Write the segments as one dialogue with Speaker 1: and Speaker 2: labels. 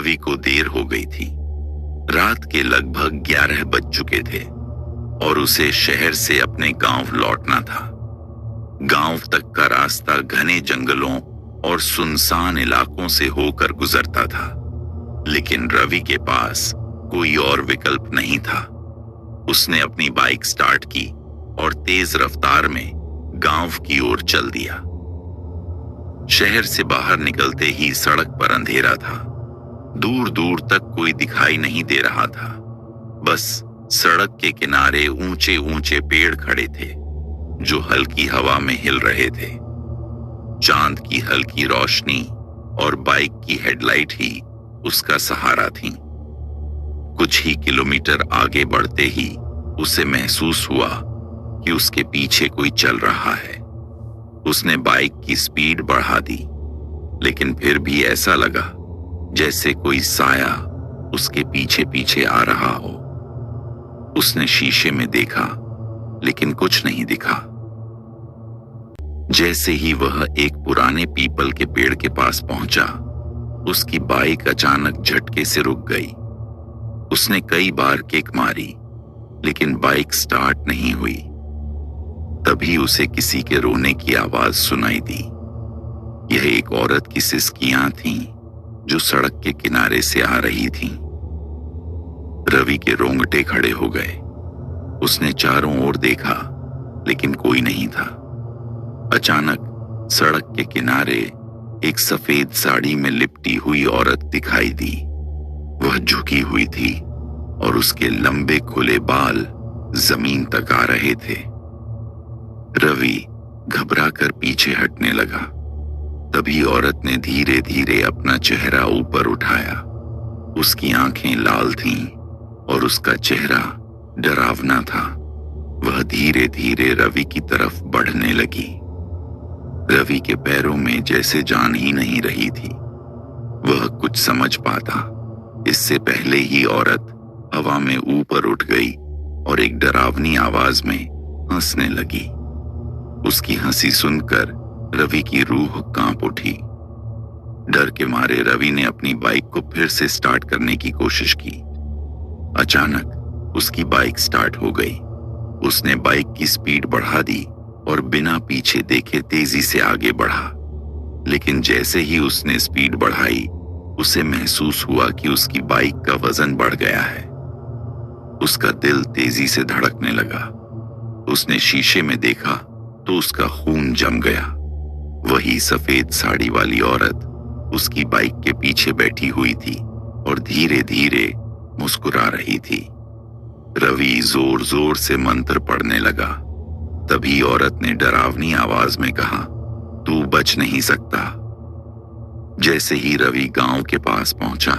Speaker 1: रवि को देर हो गई थी। रात के लगभग 11 बज चुके थे और उसे शहर से अपने गांव लौटना था। गांव तक का रास्ता घने जंगलों और सुनसान इलाकों से होकर गुजरता था, लेकिन रवि के पास कोई और विकल्प नहीं था। उसने अपनी बाइक स्टार्ट की और तेज रफ्तार में गांव की ओर चल दिया। शहर से बाहर निकलते ही सड़क पर अंधेरा था। दूर दूर तक कोई दिखाई नहीं दे रहा था। बस सड़क के किनारे ऊंचे ऊंचे पेड़ खड़े थे जो हल्की हवा में हिल रहे थे। चांद की हल्की रोशनी और बाइक की हेडलाइट ही उसका सहारा थी। कुछ ही किलोमीटर आगे बढ़ते ही उसे महसूस हुआ कि उसके पीछे कोई चल रहा है। उसने बाइक की स्पीड बढ़ा दी, लेकिन फिर भी ऐसा लगा जैसे कोई साया उसके पीछे पीछे आ रहा हो। उसने शीशे में देखा, लेकिन कुछ नहीं दिखा। जैसे ही वह एक पुराने पीपल के पेड़ के पास पहुंचा, उसकी बाइक अचानक झटके से रुक गई। उसने कई बार किक मारी, लेकिन बाइक स्टार्ट नहीं हुई। तभी उसे किसी के रोने की आवाज सुनाई दी। यह एक औरत की सिसकियां थीं जो सड़क के किनारे से आ रही थीं। रवि के रोंगटे खड़े हो गए। उसने चारों ओर देखा, लेकिन कोई नहीं था। अचानक सड़क के किनारे एक सफेद साड़ी में लिपटी हुई औरत दिखाई दी। वह झुकी हुई थी और उसके लंबे खुले बाल जमीन तक आ रहे थे। रवि घबराकर पीछे हटने लगा। तभी औरत ने धीरे धीरे अपना चेहरा ऊपर उठाया। उसकी आंखें लाल थीं और उसका चेहरा डरावना था। वह धीरे धीरे रवि की तरफ बढ़ने लगी। रवि के पैरों में जैसे जान ही नहीं रही थी। वह कुछ समझ पाता इससे पहले ही औरत हवा में ऊपर उठ गई और एक डरावनी आवाज में हंसने लगी। उसकी हंसी सुनकर रवि की रूह कांप उठी। डर के मारे रवि ने अपनी बाइक को फिर से स्टार्ट करने की कोशिश की। अचानक उसकी बाइक स्टार्ट हो गई। उसने बाइक की स्पीड बढ़ा दी और बिना पीछे देखे तेजी से आगे बढ़ा। लेकिन जैसे ही उसने स्पीड बढ़ाई, उसे महसूस हुआ कि उसकी बाइक का वजन बढ़ गया है। उसका दिल तेजी से धड़कने लगा। उसने शीशे में देखा तो उसका खून जम गया। वही सफेद साड़ी वाली औरत उसकी बाइक के पीछे बैठी हुई थी और धीरे धीरे मुस्कुरा रही थी। रवि जोर जोर से मंत्र पढ़ने लगा। तभी औरत ने डरावनी आवाज में कहा, तू बच नहीं सकता। जैसे ही रवि गांव के पास पहुंचा,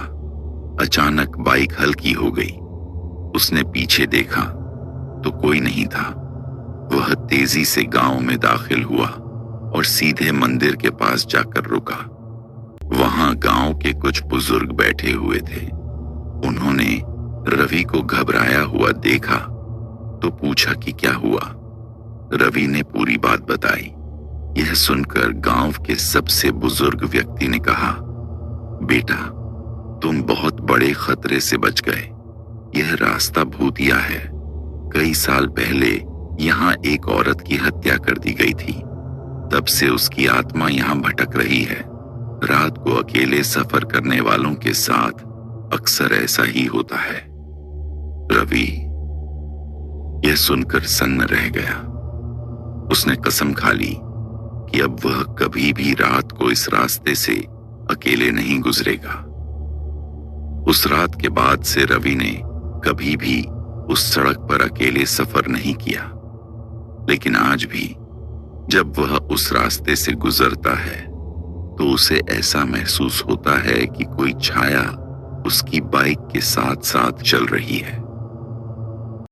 Speaker 1: अचानक बाइक हल्की हो गई। उसने पीछे देखा तो कोई नहीं था। वह तेजी से गांव में दाखिल हुआ और सीधे मंदिर के पास जाकर रुका। वहां गांव के कुछ बुजुर्ग बैठे हुए थे। उन्होंने रवि को घबराया हुआ देखा तो पूछा कि क्या हुआ। रवि ने पूरी बात बताई। यह सुनकर गांव के सबसे बुजुर्ग व्यक्ति ने कहा, बेटा, तुम बहुत बड़े खतरे से बच गए। यह रास्ता भूतिया है। कई साल पहले यहाँ एक औरत की हत्या कर दी गई थी। तब से उसकी आत्मा यहाँ भटक रही है। रात को अकेले सफर करने वालों के साथ अक्सर ऐसा ही होता है। रवि यह सुनकर सन्न रह गया। उसने कसम खा ली कि अब वह कभी भी रात को इस रास्ते से अकेले नहीं गुजरेगा। उस रात के बाद से रवि ने कभी भी उस सड़क पर अकेले सफर नहीं किया। लेकिन आज भी जब वह उस रास्ते से गुजरता है तो उसे ऐसा महसूस होता है कि कोई छाया उसकी बाइक के साथ साथ चल रही है।